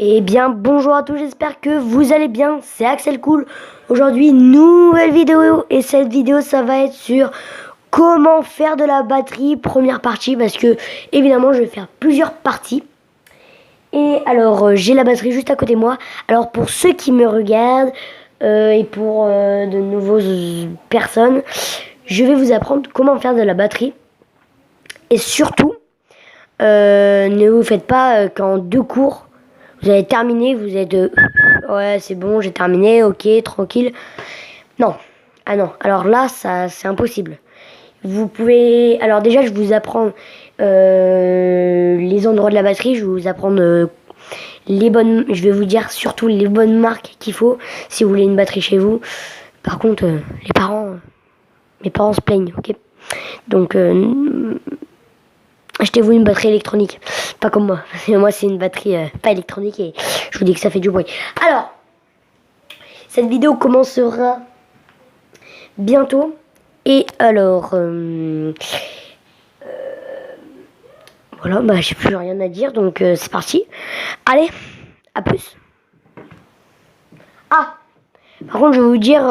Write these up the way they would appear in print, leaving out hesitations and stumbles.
Eh bien bonjour à tous, j'espère que vous allez bien, c'est Axel Cool. Aujourd'hui nouvelle vidéo et cette vidéo ça va être sur comment faire de la batterie, première partie, parce que évidemment je vais faire plusieurs parties. Et alors j'ai la batterie juste à côté de moi. Alors pour ceux qui me regardent et pour de nouveaux personnes, je vais vous apprendre comment faire de la batterie. Et surtout, ne vous faites pas qu'en 2 cours vous avez terminé, vous êtes ouais c'est bon j'ai terminé, ok tranquille. Non, ah non, alors là ça c'est impossible. Vous pouvez, alors déjà je vous apprends les endroits de la batterie, je vais vous apprendre les bonnes, je vais vous dire surtout les bonnes marques qu'il faut si vous voulez une batterie chez vous. Par contre mes parents se plaignent, ok, donc achetez-vous une batterie électronique, pas comme moi. Moi, c'est une batterie pas électronique et je vous dis que ça fait du bruit. Alors, cette vidéo commencera bientôt. Et alors, voilà, bah j'ai plus rien à dire, donc c'est parti. Allez, à plus. Ah, par contre, je vais vous dire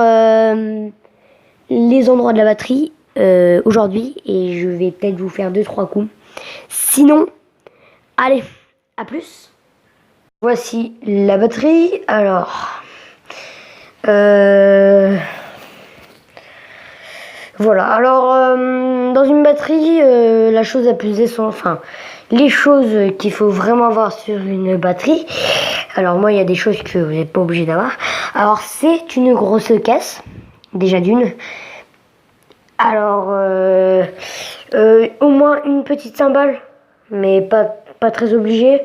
les endroits de la batterie aujourd'hui et je vais peut-être vous faire 2-3 coups. Sinon, allez, à plus. Voici la batterie. Alors, voilà. Alors, dans une batterie, la chose la plus essentielle, enfin, les choses qu'il faut vraiment avoir sur une batterie. Alors moi, il y a des choses que vous n'êtes pas obligé d'avoir. Alors, c'est une grosse caisse, déjà d'une. Alors, au moins une petite cymbale, mais pas très obligé.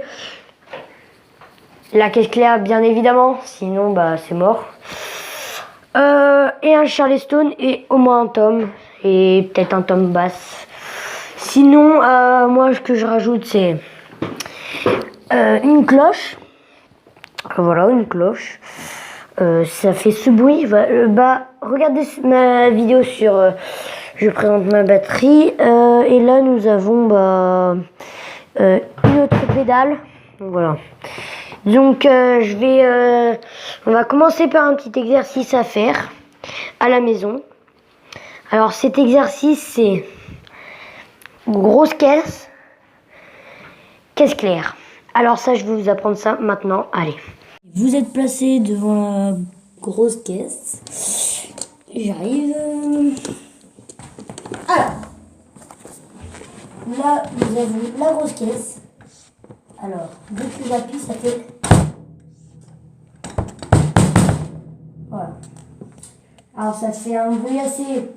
La caisse claire, bien évidemment, sinon bah c'est mort. Et un Charleston et au moins un tom et peut-être un tom basse. Sinon, moi ce que je rajoute c'est une cloche. Voilà, une cloche. Ça fait ce bruit. Bah regardez ma vidéo sur je présente ma batterie et là nous avons une autre pédale. Donc, voilà. Donc on va commencer par un petit exercice à faire à la maison. Alors cet exercice c'est grosse caisse, caisse claire. Alors ça je vais vous apprendre ça maintenant, allez. Vous êtes placé devant la grosse caisse. J'arrive. Alors, là vous avez la grosse caisse. Alors, dès que j'appuie ça fait... Voilà. Alors ça fait un bruit assez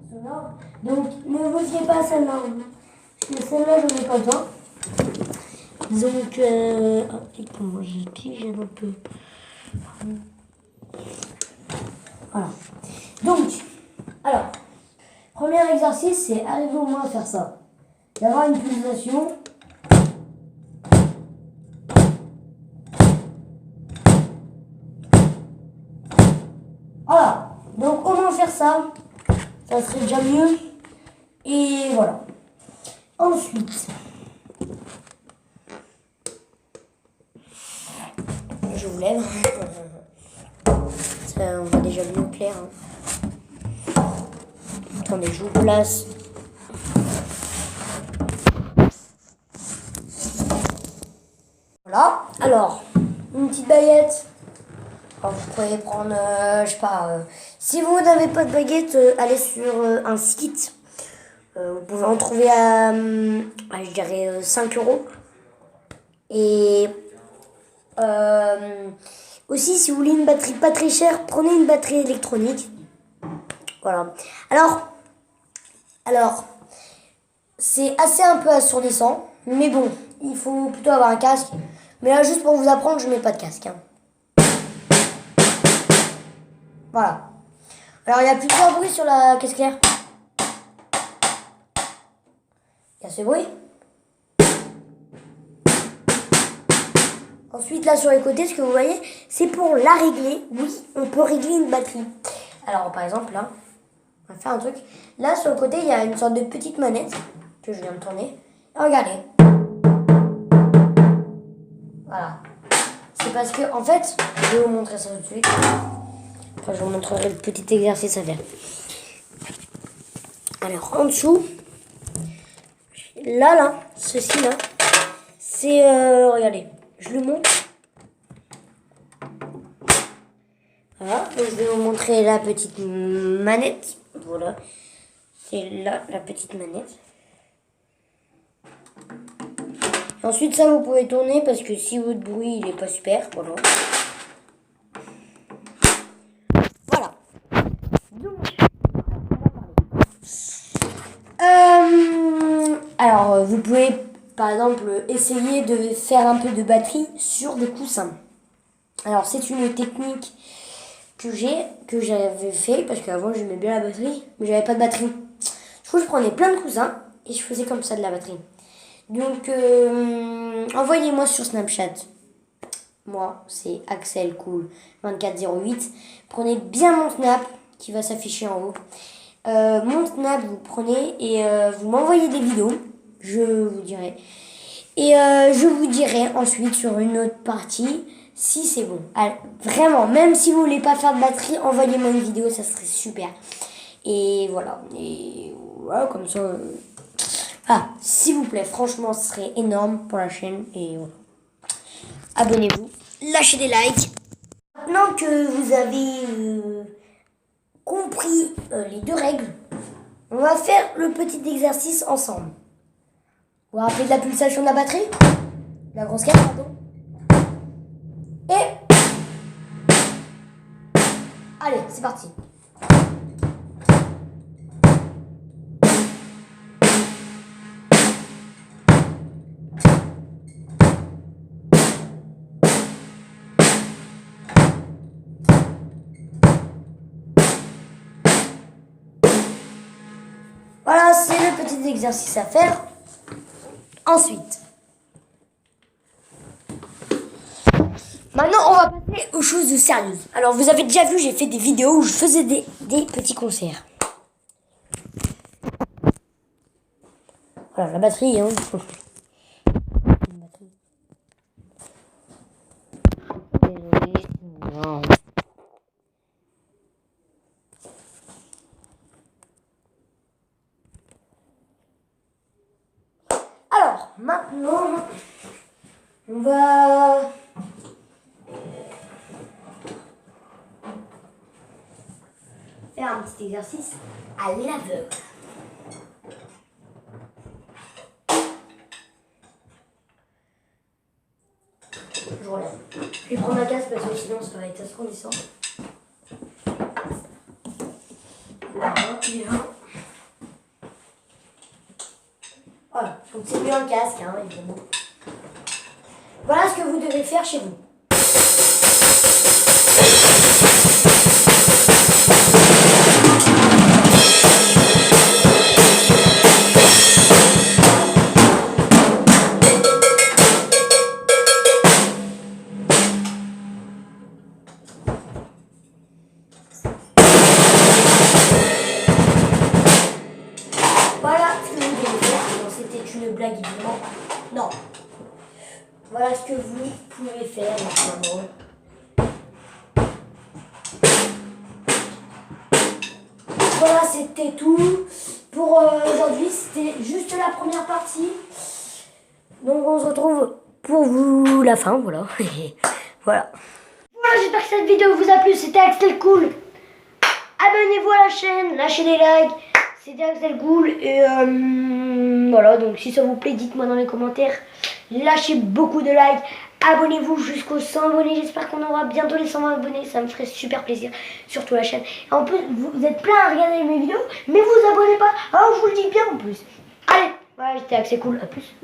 sonore. Donc ne vous fiez pas à celle-là. Parce que celle-là je n'ai pas besoin. Donc comment j'appuie un peu. Voilà. Donc, alors, premier exercice, c'est arriver au moins à faire ça. D'avoir une pulsation. Voilà. Donc au moins faire ça, ça serait déjà mieux. Et voilà. Ensuite, je vous lève. Ça, on voit déjà mieux clair. Hein. Attendez, je vous place. Voilà. Alors, une petite baguette. Alors, vous pouvez prendre, je sais pas, si vous n'avez pas de baguette, allez sur un site. Vous pouvez en trouver à je dirais 5 €. Et aussi, si vous voulez une batterie pas très chère, prenez une batterie électronique. Voilà. Alors c'est assez un peu assourdissant, mais bon, il faut plutôt avoir un casque. Mais là, juste pour vous apprendre, je mets pas de casque. Hein. Voilà. Alors, il y a plusieurs bruits sur la caisse claire. Il y a ce bruit. Ensuite, là, sur les côtés, ce que vous voyez, c'est pour la régler. Oui, on peut régler une batterie. Alors, par exemple, là, on va faire un truc. Là, sur le côté, il y a une sorte de petite manette que je viens de tourner. Et regardez. Voilà. C'est parce que, en fait, je vais vous montrer ça tout de suite. Enfin, je vous montrerai le petit exercice à faire. Alors, en dessous, là, ceci-là, c'est, regardez, je le montre. Voilà, donc je vais vous montrer la petite manette. Voilà, c'est là la petite manette. Ensuite, ça, vous pouvez tourner parce que si votre bruit, il est pas super, voilà. Voilà. Donc, alors, vous pouvez, par exemple, essayer de faire un peu de batterie sur des coussins. Alors, c'est une technique que j'avais fait parce qu'avant, j'aimais bien la batterie, mais j'avais pas de batterie. Du coup, je prenais plein de coussins et je faisais comme ça de la batterie. Donc, envoyez-moi sur Snapchat. Moi, c'est AxelCool2408. Prenez bien mon Snap qui va s'afficher en haut. Mon Snap, vous prenez et vous m'envoyez des vidéos. Je vous dirai. Et je vous dirai ensuite sur une autre partie si c'est bon. Alors, vraiment, même si vous voulez pas faire de batterie, envoyez-moi une vidéo, ça serait super. Et voilà. Et voilà, comme ça. Ah, s'il vous plaît, franchement, ce serait énorme pour la chaîne. Et voilà. Abonnez-vous, lâchez des likes. Maintenant que vous avez compris les deux règles, on va faire le petit exercice ensemble. Vous vous rappelez de la pulsation de la batterie? La grosse carte, pardon. Et... allez, c'est parti. Voilà, c'est le petit exercice à faire. Ensuite, maintenant, on va passer aux choses sérieuses. Alors, vous avez déjà vu, j'ai fait des vidéos où je faisais des petits concerts. Voilà, la batterie, hein. Alors, maintenant, on va... faire un petit exercice à l'aveugle. Je relève. Je vais prendre ma casse parce que sinon ça va être assourdissant. Là, il est là. Voilà, donc c'est mieux un casque, hein, évidemment. Voilà ce que vous devez faire chez vous. Voilà ce que vous devez faire. Non, c'était une blague évidemment. Non. Voilà ce que vous pouvez faire maintenant. Voilà, c'était tout pour aujourd'hui. C'était juste la première partie. Donc on se retrouve pour vous la fin, voilà. Voilà. Voilà, j'espère que cette vidéo vous a plu. C'était Axel Cool. Abonnez-vous à la chaîne, lâchez des likes. C'était Axel Cool. Et voilà, donc si ça vous plaît, dites-moi dans les commentaires. Lâchez beaucoup de likes. Abonnez-vous jusqu'aux 100 abonnés. J'espère qu'on aura bientôt les 120 abonnés. Ça me ferait super plaisir. Surtout la chaîne. Et en plus, vous êtes plein à regarder mes vidéos. Mais vous vous abonnez pas. Alors je vous le dis bien en plus. Allez, voilà, j'étais Axel Cool. A plus.